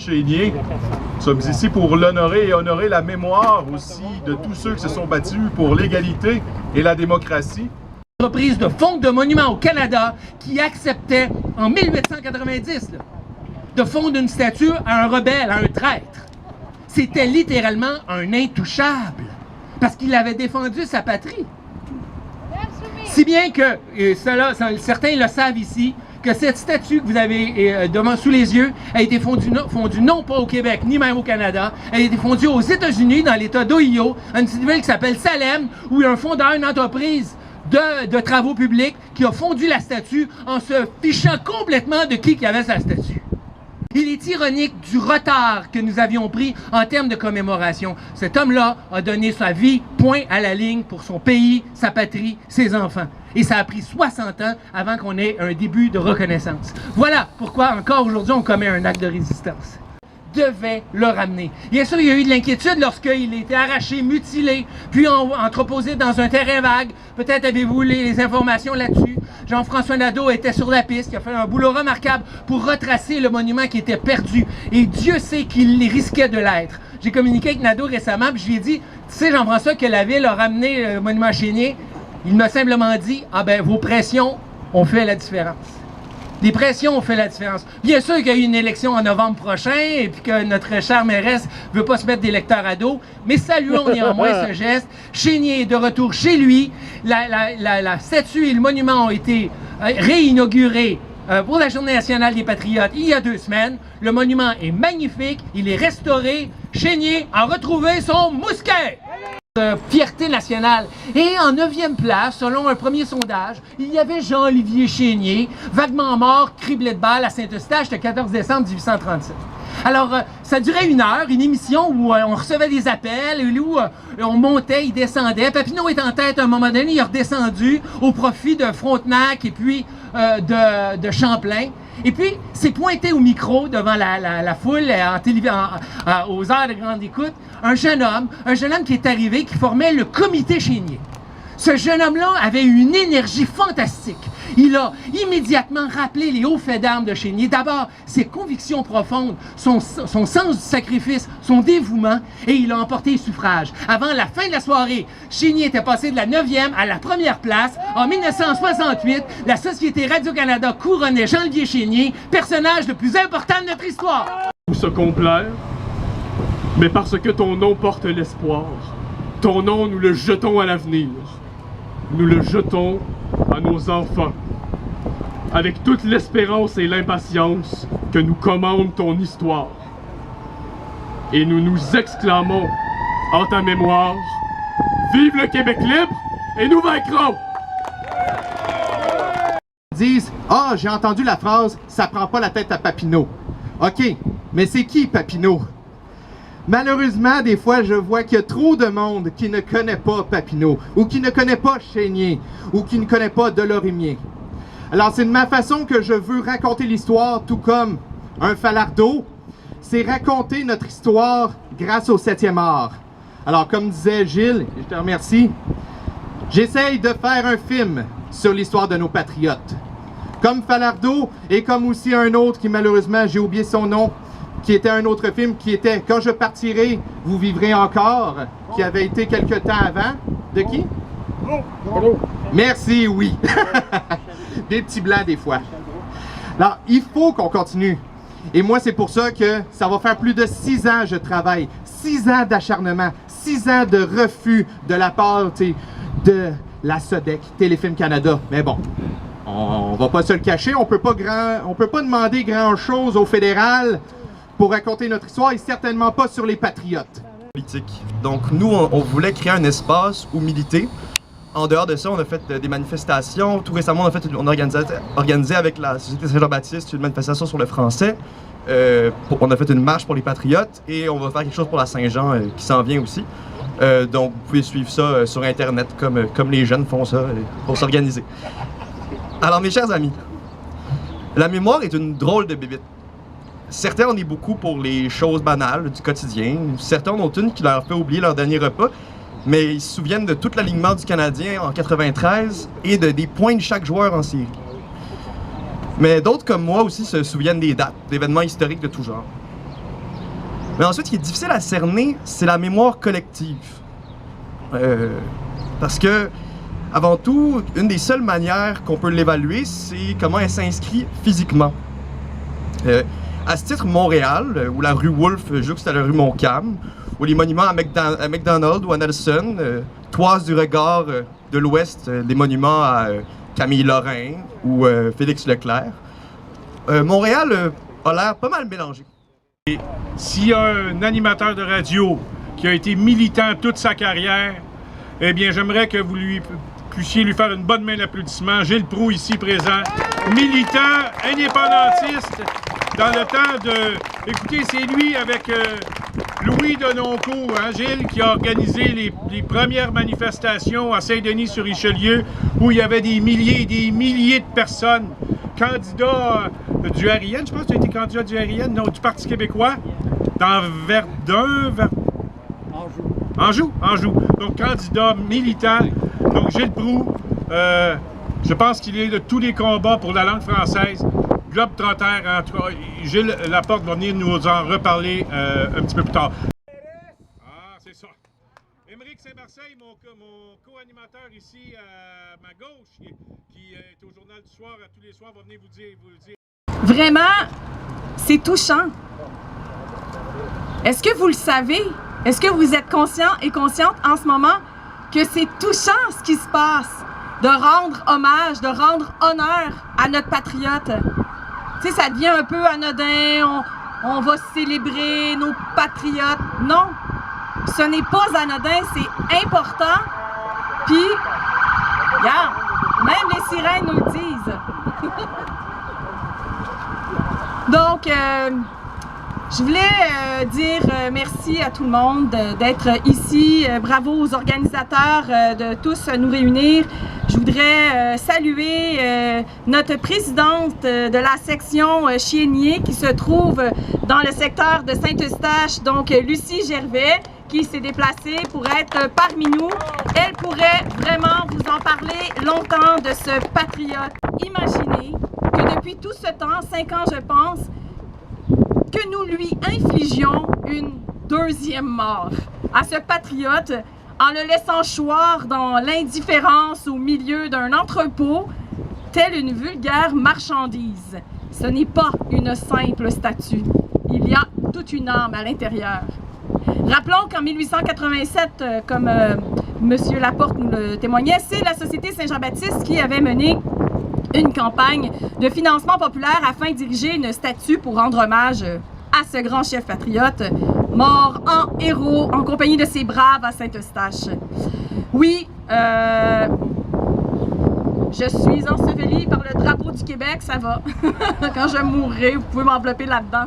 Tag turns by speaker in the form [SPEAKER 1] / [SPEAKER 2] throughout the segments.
[SPEAKER 1] Chénier. Nous sommes ici pour l'honorer et honorer la mémoire aussi de tous ceux qui se sont battus pour l'égalité et la démocratie.
[SPEAKER 2] Entreprise de fonds de monuments au Canada qui acceptait en 1890 là, de fondre une statue à un rebelle, à un traître. C'était littéralement un intouchable parce qu'il avait défendu sa patrie. Si bien que, certains le savent ici, que cette statue que vous avez sous les yeux a été fondue non pas au Québec, ni même au Canada, elle a été fondue aux États-Unis, dans l'État d'Ohio, à une petite ville qui s'appelle Salem, où il y a un fondeur d'une entreprise de travaux publics qui a fondu la statue en se fichant complètement de qui avait sa statue. Il est ironique du retard que nous avions pris en termes de commémoration. Cet homme-là a donné sa vie, point à la ligne, pour son pays, sa patrie, ses enfants. Et ça a pris 60 ans avant qu'on ait un début de reconnaissance. Voilà pourquoi encore aujourd'hui on commet un acte de résistance. Devait le ramener. Bien sûr, il y a eu de l'inquiétude lorsqu'il était arraché, mutilé, puis entreposé dans un terrain vague. Peut-être avez-vous les informations là-dessus. Jean-François Nadeau était sur la piste, il a fait un boulot remarquable pour retracer le monument qui était perdu. Et Dieu sait qu'il risquait de l'être. J'ai communiqué avec Nadeau récemment, puis je lui ai dit, tu sais Jean-François, que la ville a ramené le monument Chénier. Il m'a simplement dit, ah ben vos pressions ont fait la différence. Les pressions ont fait la différence. Bien sûr qu'il y a eu une élection en novembre prochain et puis que notre chère mairesse ne veut pas se mettre d'électeurs à dos, mais saluons néanmoins ce geste. Chénier est de retour chez lui. La statue et le monument ont été réinaugurés pour la Journée nationale des Patriotes il y a 2 semaines. Le monument est magnifique, il est restauré. Chénier a retrouvé son mousquet! Fierté nationale. Et en 9e place, selon un premier sondage, il y avait Jean-Olivier Chénier, vaguement mort, criblé de balles à Saint-Eustache le 14 décembre 1837. Alors, ça durait 1 heure, une émission où on recevait des appels, où on montait, il descendait. Papineau est en tête à un moment donné, il est redescendu au profit de Frontenac et puis de Champlain. Et puis, c'est pointé au micro devant la foule aux heures de grande écoute, un jeune homme qui est arrivé, qui formait le comité Chénier. Ce jeune homme-là avait une énergie fantastique. Il a immédiatement rappelé les hauts faits d'armes de Chénier. D'abord, ses convictions profondes, son sens du sacrifice, son dévouement, et il a emporté les suffrages. Avant la fin de la soirée, Chénier était passé de la 9e à la 1re place. En 1968, la Société Radio-Canada couronnait Jean-Olivier Chénier, personnage le plus important de notre histoire.
[SPEAKER 3] Pour se complaire, mais parce que ton nom porte l'espoir. Ton nom, nous le jetons à l'avenir. Nous le jetons à nos enfants, avec toute l'espérance et l'impatience que nous commande ton histoire. Et nous nous exclamons en ta mémoire, vive le Québec libre et nous vaincrons!
[SPEAKER 4] Ils disent, ah, j'ai entendu la phrase, ça prend pas la tête à Papineau. OK, mais c'est qui Papineau? Malheureusement, des fois, je vois qu'il y a trop de monde qui ne connaît pas Papineau, ou qui ne connaît pas Chénier, ou qui ne connaît pas Delorimier. Alors, c'est de ma façon que je veux raconter l'histoire, tout comme un Falardeau. C'est raconter notre histoire grâce au 7e art. Alors, comme disait Gilles, je te remercie, j'essaye de faire un film sur l'histoire de nos patriotes. Comme Falardeau, et comme aussi un autre qui, malheureusement, j'ai oublié son nom, qui était un autre film, qui était « Quand je partirai, vous vivrez encore », qui avait été quelque temps avant. De qui? Merci, oui. Des petits blancs des fois. Alors, il faut qu'on continue. Et moi, c'est pour ça que ça va faire plus de 6 ans que je travaille. 6 ans d'acharnement, 6 ans de refus de la part de la SODEC, Téléfilm Canada. Mais bon, on va pas se le cacher, on peut pas demander grand-chose au fédéral pour raconter notre histoire et certainement pas sur les patriotes.
[SPEAKER 5] Politique. Donc nous, on voulait créer un espace où militer. En dehors de ça, on a fait des manifestations. Tout récemment, on a organisé avec la Société Saint-Jean-Baptiste une manifestation sur le français. On a fait une marche pour les patriotes et on va faire quelque chose pour la Saint-Jean qui s'en vient aussi. Donc vous pouvez suivre ça sur Internet comme les jeunes font ça pour s'organiser. Alors mes chers amis, la mémoire est une drôle de bébite. Certains en ont beaucoup pour les choses banales du quotidien. Certains en ont une qui leur fait oublier leur dernier repas. Mais ils se souviennent de tout l'alignement du Canadien en 93 et des points de chaque joueur en série. Mais d'autres comme moi aussi se souviennent des dates, d'événements historiques de tout genre. Mais ensuite, ce qui est difficile à cerner, c'est la mémoire collective. Parce que, avant tout, une des seules manières qu'on peut l'évaluer, c'est comment elle s'inscrit physiquement. À ce titre, Montréal, où la rue Wolfe jouxte à la rue Montcalm, où les monuments à McDonald ou à Nelson toisent du regard de l'Ouest des monuments à Camille Lorrain ou Félix Leclerc, Montréal a l'air pas mal mélangé.
[SPEAKER 6] S'il y a un animateur de radio qui a été militant toute sa carrière, eh bien, j'aimerais que vous puissiez lui faire une bonne main d'applaudissement. Gilles Proulx, ici présent, militant, indépendantiste, dans le temps de... Écoutez, c'est lui avec Louis Denoncourt, hein, Gilles, qui a organisé les premières manifestations à Saint-Denis-sur-Richelieu, où il y avait des milliers et des milliers de personnes. Candidat du RIN, je pense que tu as été candidat du RIN, non, du Parti québécois, dans Verdun, Anjou. Donc, candidat militant. Donc, Gilles Proulx, je pense qu'il est de tous les combats pour la langue française. Globe-Trotter, en tout cas, Gilles Laporte va venir nous en reparler un petit peu plus tard. Ah, c'est ça. Émeric Saint-Marseille, mon co-animateur ici à ma gauche, qui est au Journal du Soir tous les soirs, va venir vous le dire.
[SPEAKER 7] Vraiment, c'est touchant. Est-ce que vous le savez? Est-ce que vous êtes conscient et consciente en ce moment que c'est touchant ce qui se passe? De rendre hommage, de rendre honneur à notre patriote. Tu sais, ça devient un peu anodin, on va célébrer nos patriotes. Non, ce n'est pas anodin, c'est important. Puis, regarde, même les sirènes nous le disent. Donc, je voulais dire merci à tout le monde d'être ici. Bravo aux organisateurs de tous nous réunir. Je voudrais saluer notre présidente de la section Chienier qui se trouve dans le secteur de Saint-Eustache, donc Lucie Gervais, qui s'est déplacée pour être parmi nous. Elle pourrait vraiment vous en parler longtemps de ce patriote. Imaginez que depuis tout ce temps, 5 ans je pense, que nous lui infligions une deuxième mort à ce patriote en le laissant choir dans l'indifférence au milieu d'un entrepôt, telle une vulgaire marchandise. Ce n'est pas une simple statue. Il y a toute une âme à l'intérieur. Rappelons qu'en 1887, comme M. Laporte nous le témoignait, c'est la Société Saint-Jean-Baptiste qui avait mené une campagne de financement populaire afin de diriger une statue pour rendre hommage à ce grand chef patriote, mort en héros en compagnie de ses braves à Saint-Eustache. Oui, je suis ensevelie par le drapeau du Québec, ça va. Quand je mourrai, vous pouvez m'envelopper là-dedans.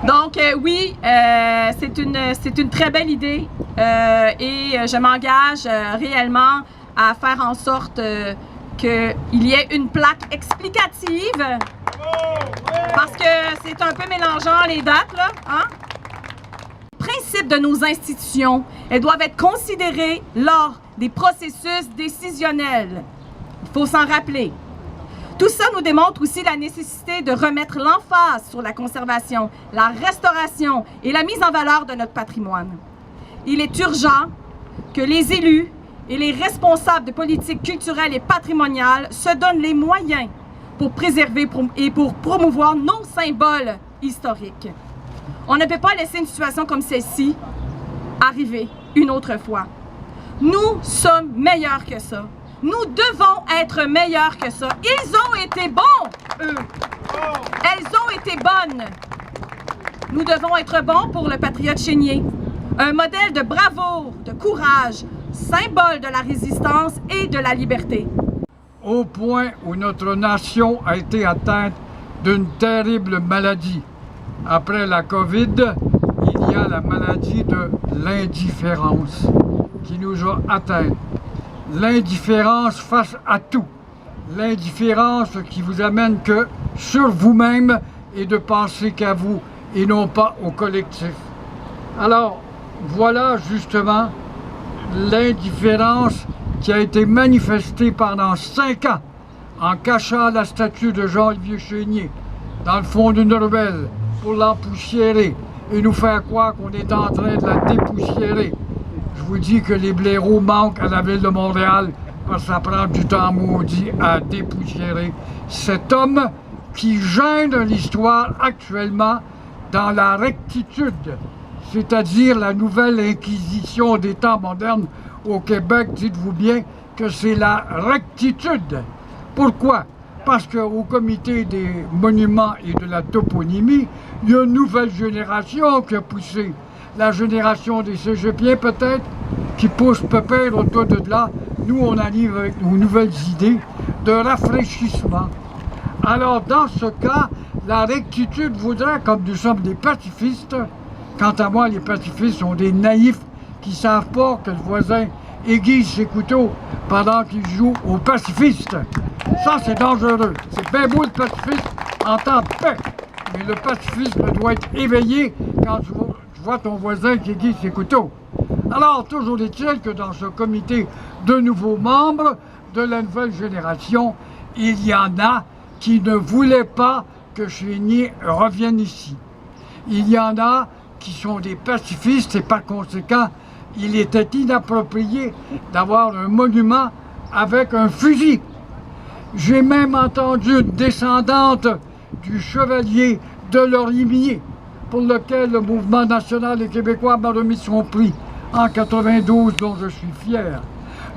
[SPEAKER 7] Donc oui, c'est une très belle idée et je m'engage réellement à faire en sorte qu'il y ait une plaque explicative, parce que c'est un peu mélangeant les dates, là, hein? Les principes de nos institutions, elles doivent être considérées lors des processus décisionnels. Il faut s'en rappeler. Tout ça nous démontre aussi la nécessité de remettre l'emphase sur la conservation, la restauration et la mise en valeur de notre patrimoine. Il est urgent que les élus et les responsables de politique culturelle et patrimoniale se donnent les moyens pour préserver et pour promouvoir nos symboles historiques. On ne peut pas laisser une situation comme celle-ci arriver une autre fois. Nous sommes meilleurs que ça. Nous devons être meilleurs que ça. Ils ont été bons, eux. Elles ont été bonnes. Nous devons être bons pour le patriote chénier. Un modèle de bravoure, de courage, symbole de la résistance et de la liberté.
[SPEAKER 8] Au point où notre nation a été atteinte d'une terrible maladie. Après la COVID, il y a la maladie de l'indifférence qui nous a atteints. L'indifférence face à tout. L'indifférence qui vous amène que sur vous-même et de penser qu'à vous et non pas au collectif. Alors, voilà justement l'indifférence qui a été manifestée pendant 5 ans en cachant la statue de Jean-Olivier Chénier dans le fond d'une ruelle pour l'empoussiérer et nous faire croire qu'on est en train de la dépoussiérer. Je vous dis que les blaireaux manquent à la ville de Montréal parce que ça prend du temps maudit à dépoussiérer cet homme qui gêne l'histoire actuellement dans la rectitude, c'est-à-dire la nouvelle inquisition des temps modernes au Québec. Dites-vous bien que c'est la rectitude. Pourquoi? Parce qu'au comité des monuments et de la toponymie, il y a une nouvelle génération qui a poussé. La génération des cégepiens peut-être, qui pousse pépère autour de là. Nous, on arrive avec nos nouvelles idées de rafraîchissement. Alors, dans ce cas, la rectitude voudrait, comme nous sommes des pacifistes, quant à moi, les pacifistes sont des naïfs qui ne savent pas que le voisin aiguise ses couteaux pendant qu'il joue aux pacifistes. Ça, c'est dangereux. C'est bien beau le pacifisme en temps de paix, mais le pacifisme doit être éveillé quand tu vois ton voisin qui aiguise ses couteaux. Alors, toujours est-il que dans ce comité de nouveaux membres de la nouvelle génération, il y en a qui ne voulaient pas que Chénier revienne ici. Il y en a qui sont des pacifistes et par conséquent, il était inapproprié d'avoir un monument avec un fusil. J'ai même entendu une descendante du chevalier de Lorimier, pour lequel le mouvement national et québécois m'a remis son prix en 92, dont je suis fier.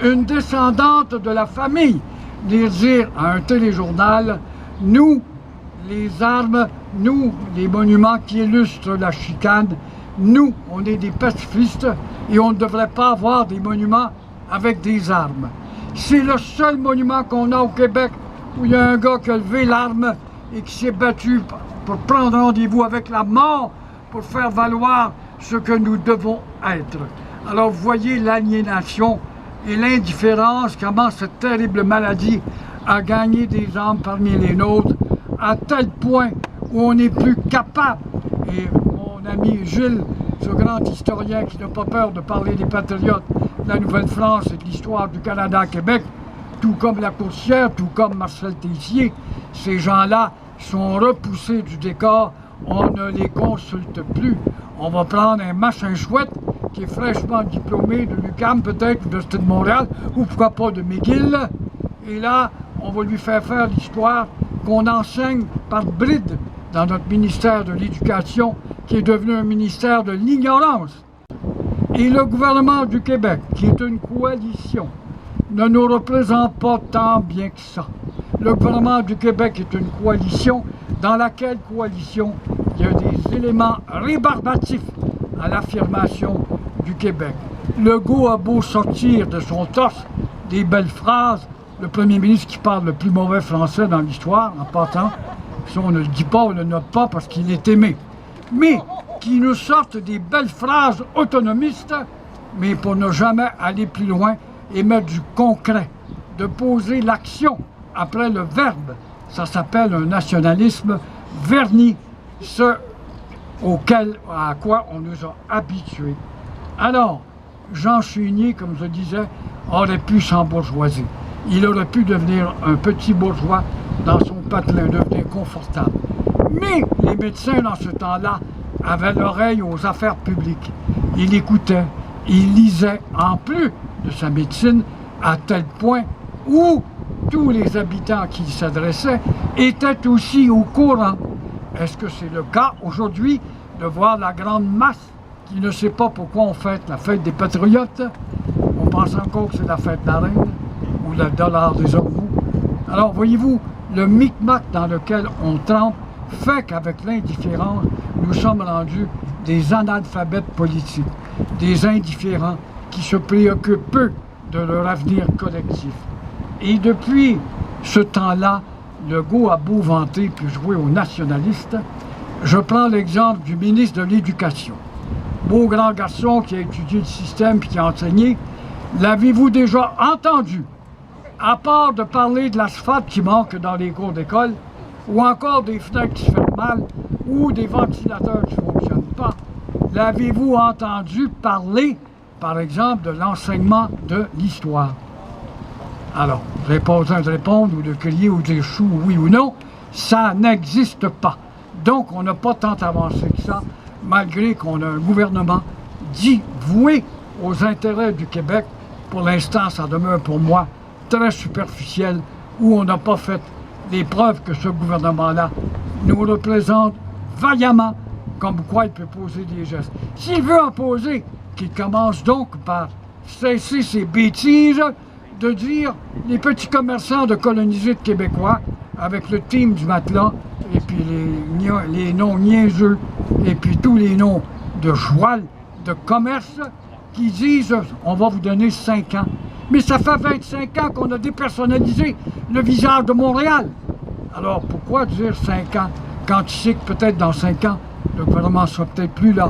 [SPEAKER 8] Une descendante de la famille dire à un téléjournal, nous, les armes, nous, les monuments qui illustrent la chicane, nous, on est des pacifistes et on ne devrait pas avoir des monuments avec des armes. C'est le seul monument qu'on a au Québec où il y a un gars qui a levé l'arme et qui s'est battu pour prendre rendez-vous avec la mort pour faire valoir ce que nous devons être. Alors vous voyez l'aliénation et l'indifférence, comment cette terrible maladie a gagné des âmes parmi les nôtres, à tel point où on n'est plus capable. Et mon ami Gilles, ce grand historien qui n'a pas peur de parler des patriotes de la Nouvelle-France et de l'histoire du Canada-Québec, tout comme Lacourcière, tout comme Marcel Tessier, ces gens-là sont repoussés du décor, on ne les consulte plus. On va prendre un machin chouette qui est fraîchement diplômé de l'UQAM, peut-être, de l'Université de Montréal, ou pourquoi pas de McGill, et là, on va lui faire faire l'histoire qu'on enseigne par bride dans notre ministère de l'Éducation, qui est devenu un ministère de l'ignorance. Et le gouvernement du Québec, qui est une coalition, ne nous représente pas tant bien que ça. Le gouvernement du Québec est une coalition dans laquelle coalition il y a des éléments rébarbatifs à l'affirmation du Québec. Legault a beau sortir de son torse des belles phrases, le premier ministre qui parle le plus mauvais français dans l'histoire, en passant, ça on ne le dit pas, on ne le note pas parce qu'il est aimé, mais qui nous sortent des belles phrases autonomistes, mais pour ne jamais aller plus loin et mettre du concret, de poser l'action après le verbe. Ça s'appelle un nationalisme verni, ce à quoi on nous a habitués. Alors, Jean Chénier, comme je disais, aurait pu s'embourgeoiser. Il aurait pu devenir un petit bourgeois dans son patelin, devenir confortable. Mais les médecins, dans ce temps-là, avaient l'oreille aux affaires publiques. Il écoutait, il lisait, en plus de sa médecine, à tel point où tous les habitants à qui il s'adressait étaient aussi au courant. Est-ce que c'est le cas aujourd'hui de voir la grande masse qui ne sait pas pourquoi on fête la fête des patriotes? On pense encore que c'est la fête de la reine ou le dollar des Ormeaux. Alors voyez-vous, le micmac dans lequel on trempe fait qu'avec l'indifférence, nous sommes rendus des analphabètes politiques, des indifférents qui se préoccupent peu de leur avenir collectif. Et depuis ce temps-là, Legault a beau vanter puis jouer aux nationalistes. Je prends l'exemple du ministre de l'Éducation. Beau grand garçon qui a étudié le système puis qui a enseigné. L'avez-vous déjà entendu, à part de parler de l'asphalte qui manque dans les cours d'école, ou encore des fenêtres qui se ferment mal, ou des ventilateurs qui ne fonctionnent pas, l'avez-vous entendu parler, par exemple, de l'enseignement de l'histoire? Alors, j'ai pas besoin de répondre ou de crier ou de dire chou, oui ou non, ça n'existe pas. Donc, on n'a pas tant avancé que ça, malgré qu'on a un gouvernement dit voué aux intérêts du Québec. Pour l'instant, ça demeure pour moi très superficiel, où on n'a pas fait les preuves que ce gouvernement-là nous représente vaillamment, comme quoi il peut poser des gestes. S'il veut en poser, qu'il commence donc par cesser ses bêtises de dire les petits commerçants de coloniser de Québécois avec le team du matelas et puis les noms niaiseux et puis tous les noms de joual, de commerce qui disent on va vous donner 5 ans. Mais ça fait 25 ans qu'on a dépersonnalisé le visage de Montréal. Alors pourquoi dire 5 ans quand tu sais que peut-être dans 5 ans, le gouvernement ne sera peut-être plus là?